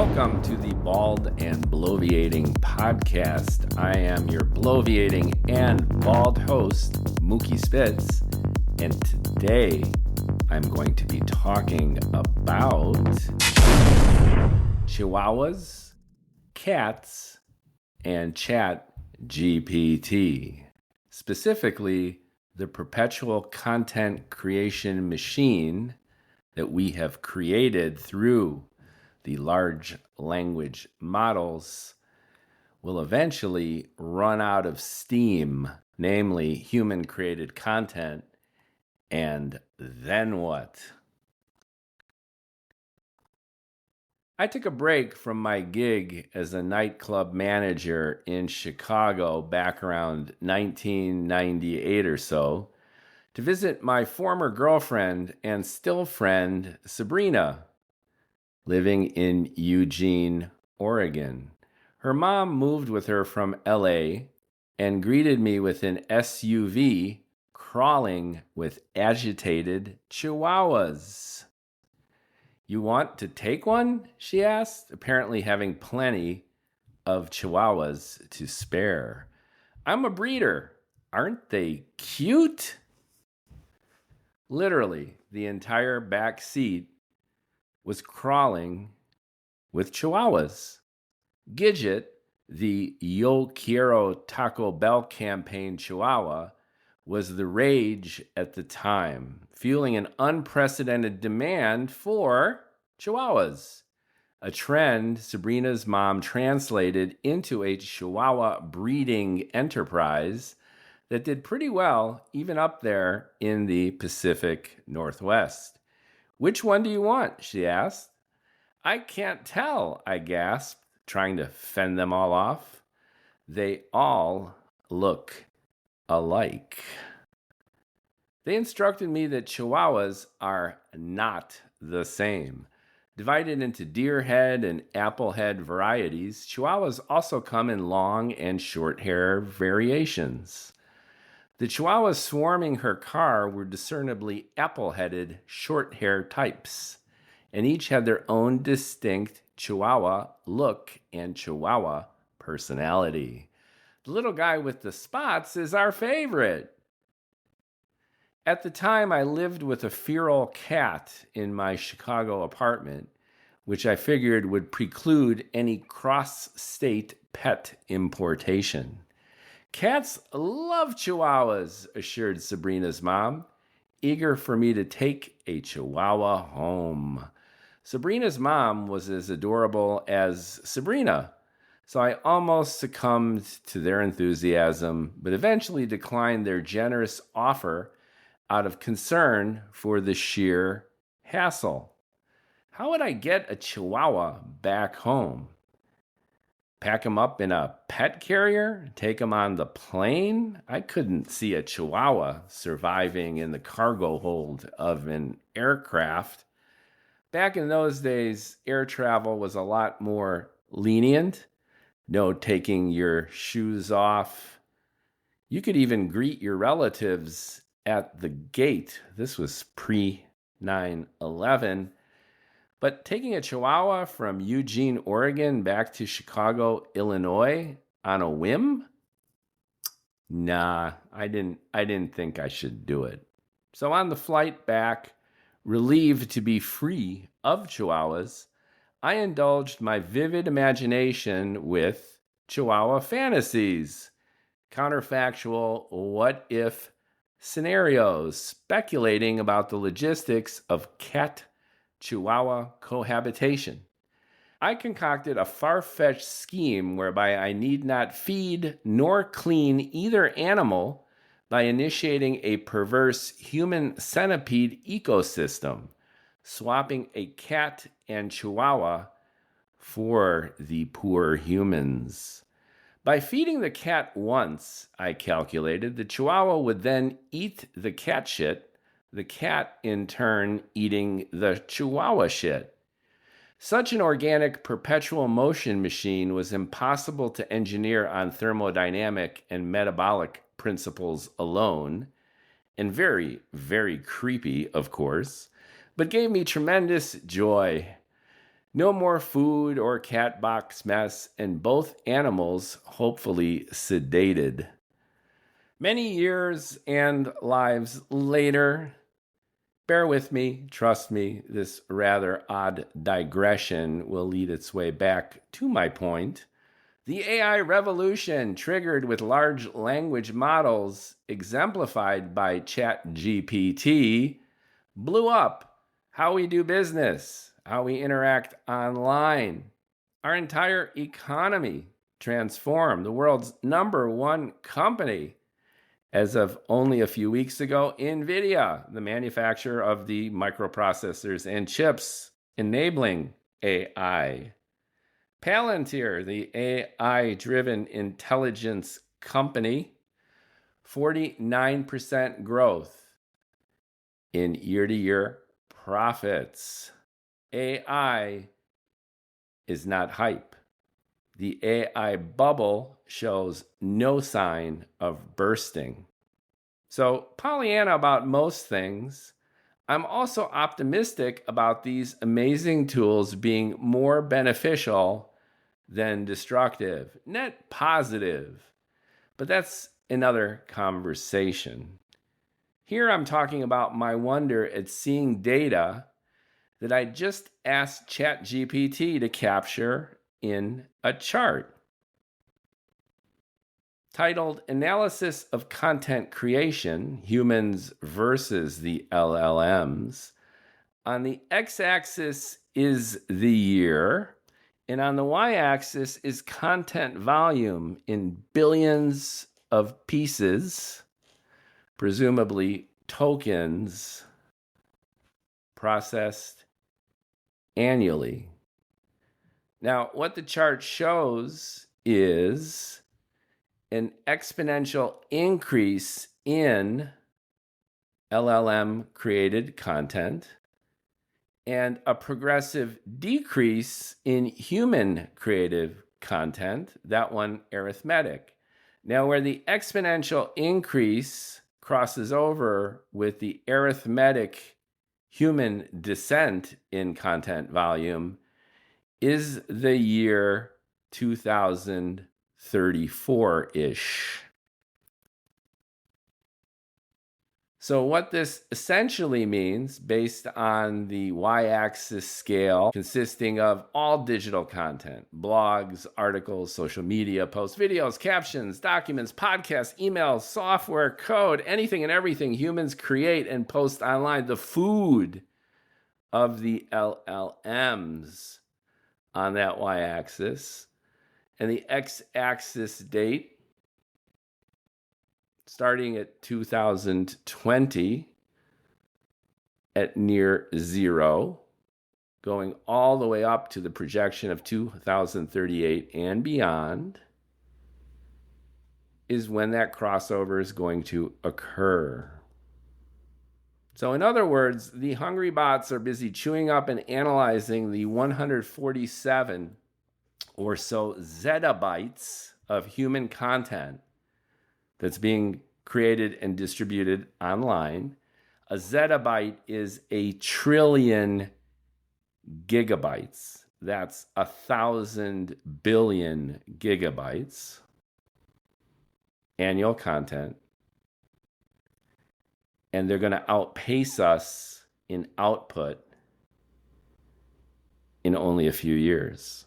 Welcome to the Bald and Bloviating podcast. I am your bloviating and bald host, Mookie Spitz, and today I'm going to be talking about Chihuahuas, cats, and ChatGPT. Specifically, the perpetual content creation machine that we have created through the large language models will eventually run out of steam, namely human-created content, and then what? I took a break from my gig as a nightclub manager in Chicago back around 1998 or so to visit my former girlfriend and still friend, Sabrina, living in Eugene, Oregon. Her mom moved with her from LA and greeted me with an SUV crawling with agitated chihuahuas. "You want to take one?" she asked, apparently having plenty of chihuahuas to spare. "I'm a breeder. Aren't they cute?" Literally, the entire back seat was crawling with chihuahuas. Gidget, the Yo Quiero Taco Bell campaign chihuahua, was the rage at the time, fueling an unprecedented demand for chihuahuas, a trend Sabrina's mom translated into a chihuahua breeding enterprise that did pretty well even up there in the Pacific Northwest. "Which one do you want?" she asked. "I can't tell," I gasped, trying to fend them all off. "They all look alike." They instructed me that chihuahuas are not the same. Divided into deer head and apple head varieties, chihuahuas also come in long and short hair variations. The chihuahuas swarming her car were discernibly apple-headed, short-hair types, and each had their own distinct chihuahua look and chihuahua personality. The little guy with the spots is our favorite. At the time, I lived with a feral cat in my Chicago apartment, which I figured would preclude any cross-state pet importation. "Cats love chihuahuas," assured Sabrina's mom, eager for me to take a chihuahua home. Sabrina's mom was as adorable as Sabrina, so I almost succumbed to their enthusiasm, but eventually declined their generous offer out of concern for the sheer hassle. How would I get a chihuahua back home? Pack him up in a pet carrier? Take him on the plane? I couldn't see a chihuahua surviving in the cargo hold of an aircraft. Back in those days, air travel was a lot more lenient. No taking your shoes off. You could even greet your relatives at the gate. This was pre-9/11. But taking a chihuahua from Eugene, Oregon back to Chicago, Illinois on a whim? Nah, I didn't think I should do it. So on the flight back, relieved to be free of chihuahuas, I indulged my vivid imagination with chihuahua fantasies, counterfactual what-if scenarios, speculating about the logistics of cat-chihuahua cohabitation. I concocted a far-fetched scheme whereby I need not feed nor clean either animal by initiating a perverse human centipede ecosystem, swapping a cat and chihuahua for the poor humans. By feeding the cat once, I calculated, the chihuahua would then eat the cat shit, the cat in turn eating the chihuahua shit. Such an organic perpetual motion machine was impossible to engineer on thermodynamic and metabolic principles alone, and very, very creepy, of course, but gave me tremendous joy. No more food or cat box mess, and both animals hopefully sedated. Many years and lives later, bear with me, trust me, this rather odd digression will lead its way back to my point. The AI revolution, triggered with large language models exemplified by ChatGPT, blew up how we do business, how we interact online. Our entire economy transformed. The world's #1 company, as of only a few weeks ago, NVIDIA, the manufacturer of the microprocessors and chips enabling AI. Palantir, the AI-driven intelligence company, 49% growth in year-to-year profits. AI is not hype. The AI bubble shows no sign of bursting. So, Pollyanna about most things. I'm also optimistic about these amazing tools being more beneficial than destructive, net positive. But that's another conversation. Here I'm talking about my wonder at seeing data that I just asked ChatGPT to capture in a chart. Titled Analysis of Content Creation, Humans versus the LLMs. On the x-axis is the year, and on the y-axis is content volume in billions of pieces, presumably tokens, processed annually. Now, what the chart shows is an exponential increase in LLM-created content and a progressive decrease in human creative content, that one arithmetic. Now, where the exponential increase crosses over with the arithmetic human descent in content volume is the year 2034-ish. So what this essentially means, based on the y-axis scale consisting of all digital content, blogs, articles, social media posts, videos, captions, documents, podcasts, emails, software, code, anything and everything humans create and post online, the food of the LLMs on that y-axis, and the x-axis date, starting at 2020 at near zero, going all the way up to the projection of 2038 and beyond, is when that crossover is going to occur. So in other words, the hungry bots are busy chewing up and analyzing the 147 or so zettabytes of human content that's being created and distributed online. A zettabyte is a trillion gigabytes. That's 1,000 billion gigabytes annual content. And they're going to outpace us in output in only a few years.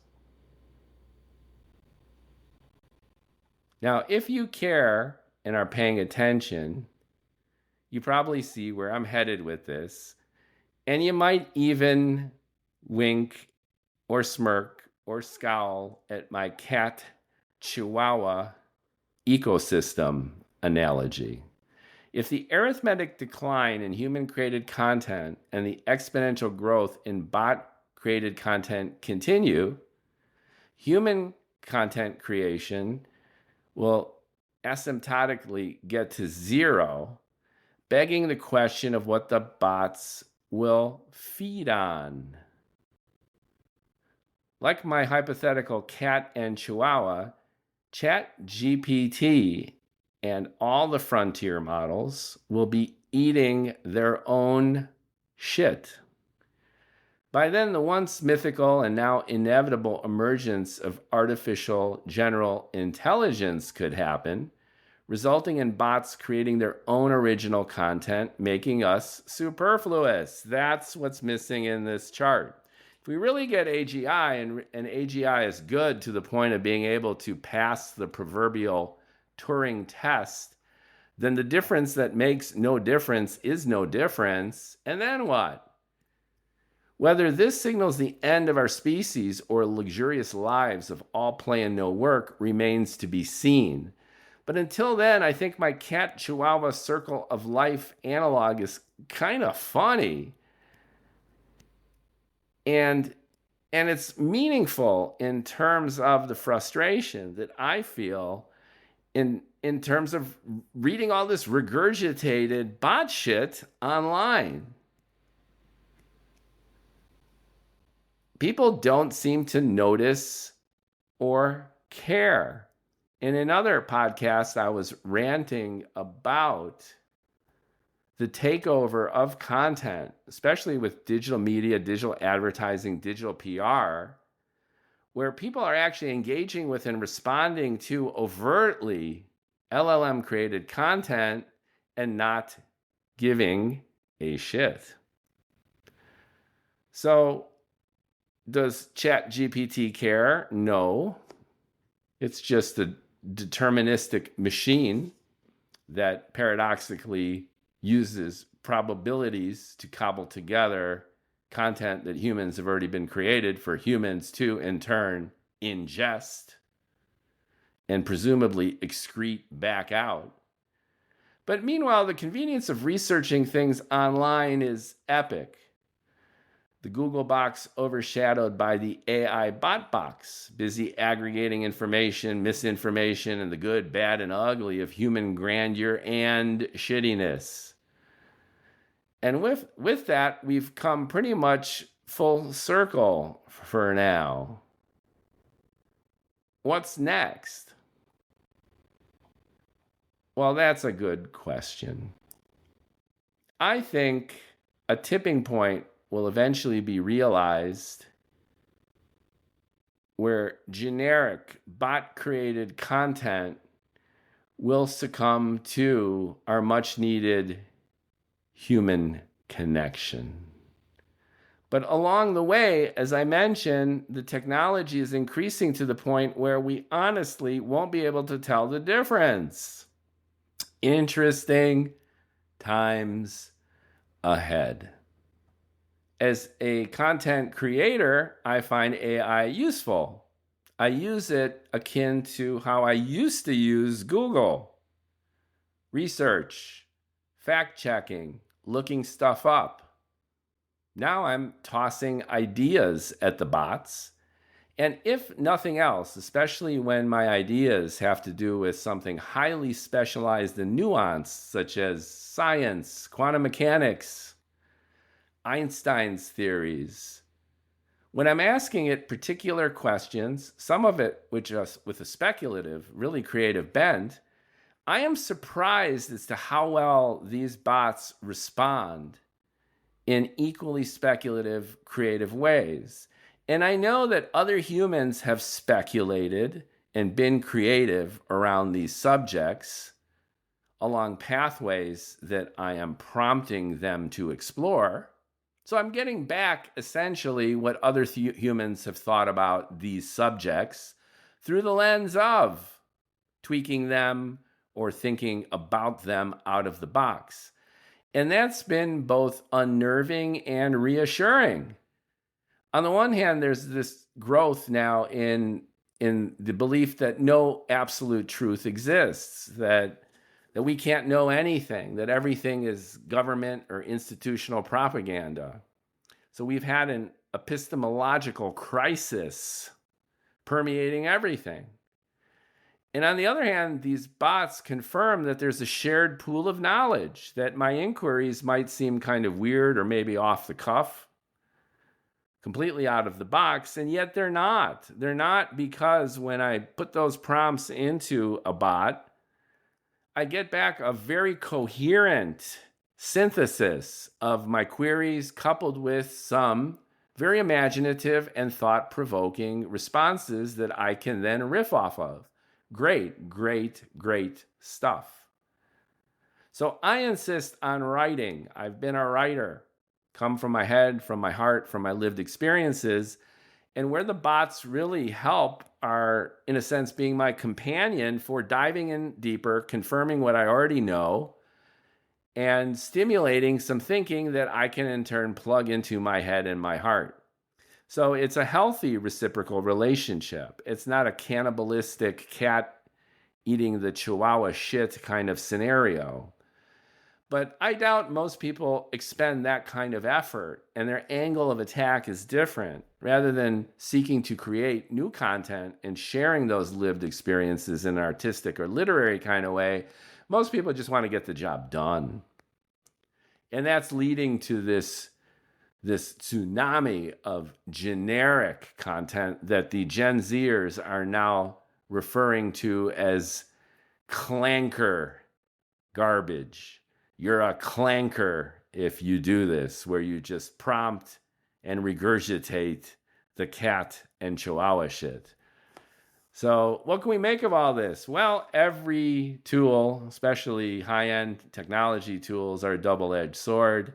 Now, if you care and are paying attention, you probably see where I'm headed with this. And you might even wink or smirk or scowl at my cat Chihuahua ecosystem analogy. If the arithmetic decline in human-created content and the exponential growth in bot-created content continue, human content creation will asymptotically get to zero, begging the question of what the bots will feed on. Like my hypothetical cat and Chihuahua, ChatGPT and all the frontier models will be eating their own shit. By then, the once mythical and now inevitable emergence of artificial general intelligence could happen, resulting in bots creating their own original content, making us superfluous. That's what's missing in this chart. If we really get AGI, and AGI is good to the point of being able to pass the proverbial Turing test, then the difference that makes no difference is no difference. And then what? Whether this signals the end of our species or luxurious lives of all play and no work remains to be seen. But until then, I think my cat chihuahua circle of life analog is kind of funny. And it's meaningful in terms of the frustration that I feel in terms of reading all this regurgitated bot shit online. People don't seem to notice or care. In another podcast, I was ranting about the takeover of content, especially with digital media, digital advertising, digital PR, where people are actually engaging with and responding to overtly LLM created content and not giving a shit. So, does ChatGPT care? No. It's just a deterministic machine that paradoxically uses probabilities to cobble together content that humans have already been created for humans to, in turn, ingest and presumably excrete back out. But meanwhile, the convenience of researching things online is epic. The Google box overshadowed by the AI bot box, busy aggregating information, misinformation, and the good, bad, and ugly of human grandeur and shittiness. And with that, we've come pretty much full circle for now. What's next? Well, that's a good question. I think a tipping point will eventually be realized where generic bot-created content will succumb to our much-needed human connection. But along the way, as I mentioned, the technology is increasing to the point where we honestly won't be able to tell the difference. Interesting times ahead. As a content creator, I find AI useful. I use it akin to how I used to use Google. Research, fact-checking, looking stuff up. Now I'm tossing ideas at the bots. And if nothing else, especially when my ideas have to do with something highly specialized and nuanced, such as science, quantum mechanics, Einstein's theories. When I'm asking it particular questions, some of it which is with a speculative, really creative bent, I am surprised as to how well these bots respond in equally speculative, creative ways. And I know that other humans have speculated and been creative around these subjects along pathways that I am prompting them to explore. So I'm getting back essentially what other humans have thought about these subjects through the lens of tweaking them or thinking about them out of the box. And that's been both unnerving and reassuring. On the one hand, there's this growth now in the belief that no absolute truth exists, that we can't know anything, that everything is government or institutional propaganda. So we've had an epistemological crisis permeating everything. And on the other hand, these bots confirm that there's a shared pool of knowledge, that my inquiries might seem kind of weird or maybe off the cuff, completely out of the box, and yet they're not. They're not, because when I put those prompts into a bot, I get back a very coherent synthesis of my queries coupled with some very imaginative and thought-provoking responses that I can then riff off of. Great, great, great stuff. So I insist on writing. I've been a writer, come from my head, from my heart, from my lived experiences. And where the bots really help are, in a sense, being my companion for diving in deeper, confirming what I already know, and stimulating some thinking that I can in turn plug into my head and my heart. So it's a healthy reciprocal relationship. It's not a cannibalistic cat eating the chihuahua shit kind of scenario. But I doubt most people expend that kind of effort, and their angle of attack is different. Rather than seeking to create new content and sharing those lived experiences in an artistic or literary kind of way, most people just want to get the job done. And that's leading to this tsunami of generic content that the Gen Zers are now referring to as clanker garbage. You're a clanker if you do this, where you just prompt and regurgitate the cat and chihuahua shit. So what can we make of all this? Well, every tool, especially high-end technology tools, are a double-edged sword.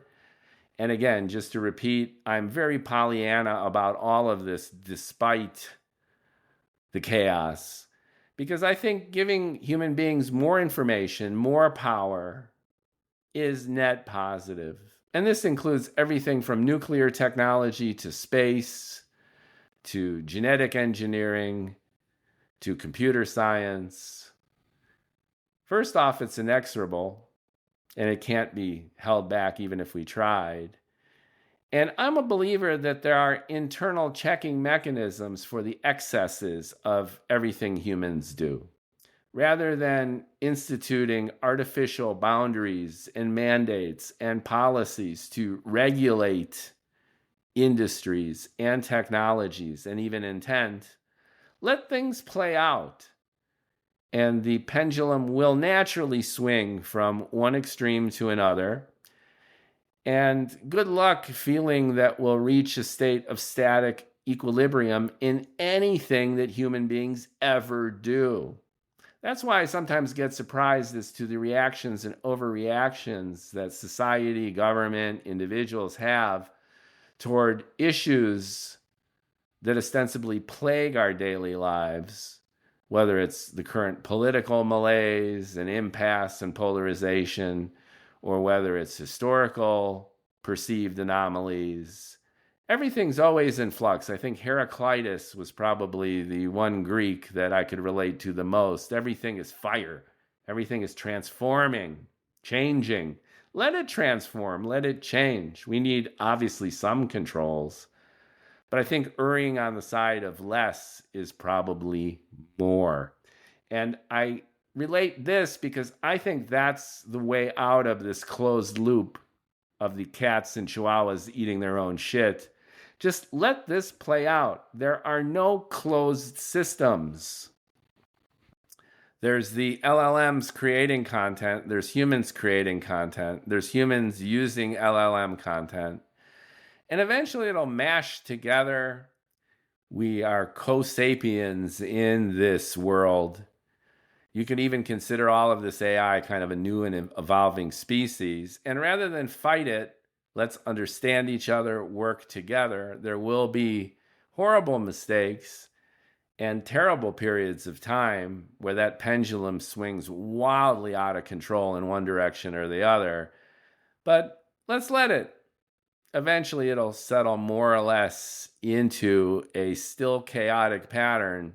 And again, just to repeat, I'm very Pollyanna about all of this despite the chaos, because I think giving human beings more information, more power, is net positive. And this includes everything from nuclear technology to space, to genetic engineering, to computer science. First off, it's inexorable, and it can't be held back even if we tried. And I'm a believer that there are internal checking mechanisms for the excesses of everything humans do. Rather than instituting artificial boundaries and mandates and policies to regulate industries and technologies and even intent, let things play out. And the pendulum will naturally swing from one extreme to another. And good luck feeling that we'll reach a state of static equilibrium in anything that human beings ever do. That's why I sometimes get surprised as to the reactions and overreactions that society, government, individuals have toward issues that ostensibly plague our daily lives, whether it's the current political malaise and impasse and polarization, or whether it's historical perceived anomalies. Everything's always in flux. I think Heraclitus was probably the one Greek that I could relate to the most. Everything is fire. Everything is transforming, changing. Let it transform. Let it change. We need, obviously, some controls. But I think erring on the side of less is probably more. And I relate this because I think that's the way out of this closed loop of the cats and chihuahuas eating their own shit. Just let this play out. There are no closed systems. There's the LLMs creating content. There's humans creating content. There's humans using LLM content. And eventually it'll mash together. We are co-sapiens in this world. You can even consider all of this AI kind of a new and evolving species. And rather than fight it, let's understand each other, work together. There will be horrible mistakes and terrible periods of time where that pendulum swings wildly out of control in one direction or the other. But let's let it. Eventually, it'll settle more or less into a still chaotic pattern,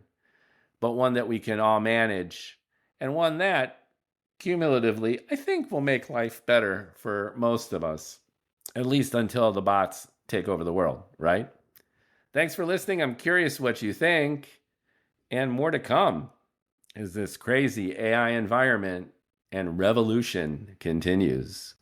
but one that we can all manage, and one that, cumulatively, I think will make life better for most of us. At least until the bots take over the world, right? Thanks for listening. I'm curious what you think. And more to come as this crazy AI environment and revolution continues.